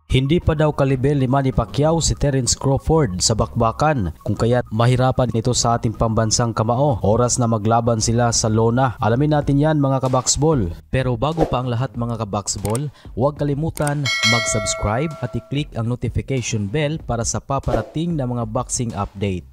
Hindi pa daw kalibel ni Manny Pacquiao si Terence Crawford sa bakbakan, kung kaya't mahirapan ito sa ating pambansang kamao. Oras na maglaban sila sa lona. Alamin natin yan mga kaboxball. Pero bago pa ang lahat mga kaboxball, huwag kalimutan mag-subscribe at i-click ang notification bell para sa paparating na mga boxing update.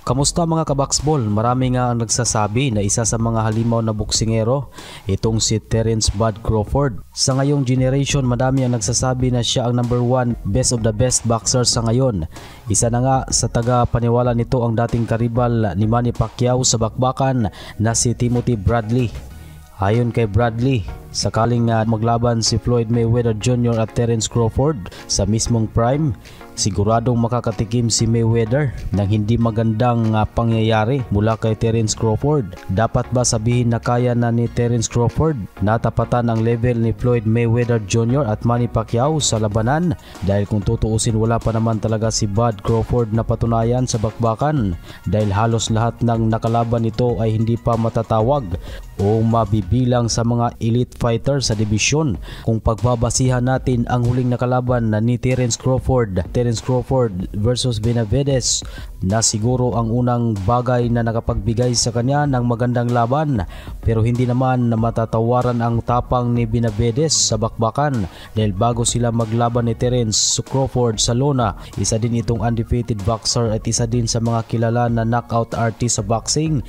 Kamusta mga kaboxball? Marami nga ang nagsasabi na isa sa mga halimaw na boksingero itong si Terence Bud Crawford. Sa ngayong generation, madami ang nagsasabi na siya ang number 1 best of the best boxer sa ngayon. Isa na nga sa taga-paniwala nito ang dating karibal ni Manny Pacquiao sa bakbakan na si Timothy Bradley. Ayon kay Bradley, sakaling maglaban si Floyd Mayweather Jr. at Terence Crawford sa mismong prime, siguradong makakatikim si Mayweather ng hindi magandang pangyayari mula kay Terence Crawford. Dapat ba sabihin na kaya na ni Terence Crawford natapatan ang level ni Floyd Mayweather Jr. at Manny Pacquiao sa labanan? Dahil kung tutuusin, wala pa naman talaga si Bud Crawford na patunayan sa bakbakan, dahil halos lahat ng nakalaban nito ay hindi pa matatawag o mabibilang sa mga elite fighter sa dibisyon. Kung pagbabasihan natin ang huling nakalaban na ni Terence Crawford versus Benavides, na siguro ang unang bagay na nakapagbigay sa kanya ng magandang laban, pero hindi naman matatawaran ang tapang ni Benavides sa bakbakan, dahil bago sila maglaban ni Terence Crawford sa lona, isa din itong undefeated boxer at isa din sa mga kilala na knockout artist sa boxing.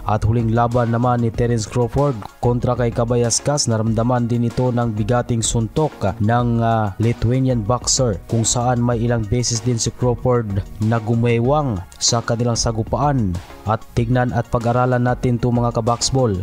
At huling laban naman ni Terence Crawford kontra kay Kabayaskas, naramdaman din ito ng bigating suntok ng Lithuanian boxer, kung saan may ilang beses din si Crawford na gumewang sa kanilang sagupaan. At tignan at pag-aralan natin ito mga kaboxball.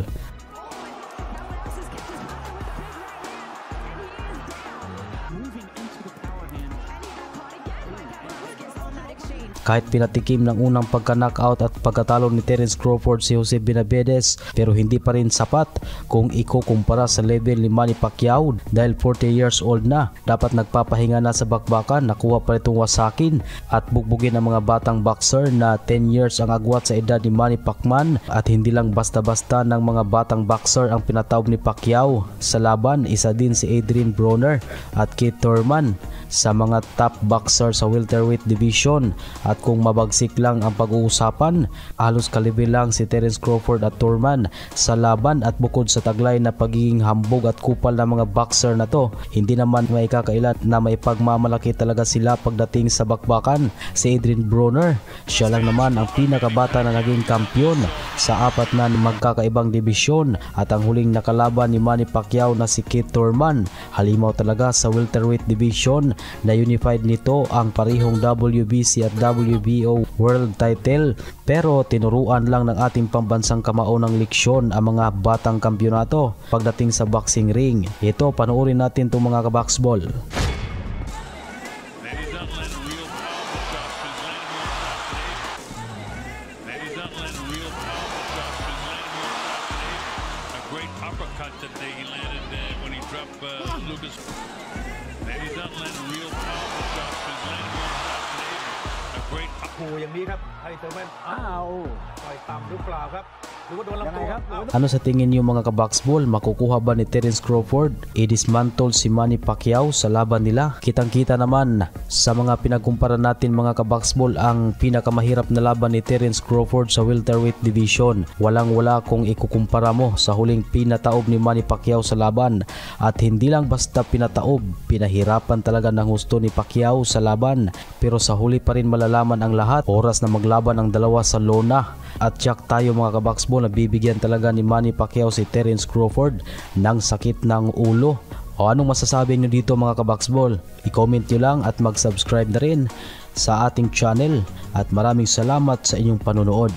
Kahit pinatikim ng unang pagka-knockout at pagkatalo ni Terence Crawford si Jose Benavides, pero hindi pa rin sapat kung ikukumpara sa level ni Manny Pacquiao, dahil 40 years old na. Dapat nagpapahinga na sa bakbakan, nakuha pa itong wasakin at bugbugin ang mga batang boxer na 10 years ang agwat sa edad ni Manny Pacman. At hindi lang basta-basta ng mga batang boxer ang pinataob ni Pacquiao sa laban, isa din si Adrian Broner at Keith Thurman sa mga top boxer sa welterweight division. At kung mabagsik lang ang pag-uusapan, halos kalibel lang si Terence Crawford at Thurman sa laban. At bukod sa taglay na pagiging hambog at kupal ng mga boxer na to, hindi naman may kakailan na may pagmamalaki talaga sila pagdating sa bakbakan. Si Adrian Broner, siya lang naman ang pinakabata na naging kampiyon sa 4 na magkakaibang dibisyon. At ang huling nakalaban ni Manny Pacquiao na si Keith Thurman, halimaw talaga sa welterweight division, na unified nito ang parihong WBC at WBO world title, pero tinuruan lang ng ating pambansang kamao ng leksyon ang mga batang kampyonato pagdating sa boxing ring. Ito, panoorin natin itong mga kaboxball. Ano sa tingin niyo mga kaboxball? Makukuha ba ni Terence Crawford i-dismantle si Manny Pacquiao sa laban nila? Kitang-kita naman sa mga pinagkumpara natin mga kaboxball, ang pinakamahirap na laban ni Terence Crawford sa welterweight division. Walang-wala kung ikukumpara mo sa huling pinataob ni Manny Pacquiao sa laban. At hindi lang basta pinataob, pinahirapan talaga ng husto ni Pacquiao sa laban. Pero sa huli pa rin malalaman ang lahat. Oras na maglaban ang dalawa sa lona. At tiyak tayo mga kaboxball na bibigyan talaga ni Manny Pacquiao si Terence Crawford ng sakit ng ulo. O anong masasabi nyo dito mga kaboxball? I-comment nyo lang at mag-subscribe na rin sa ating channel. At maraming salamat sa inyong panunood.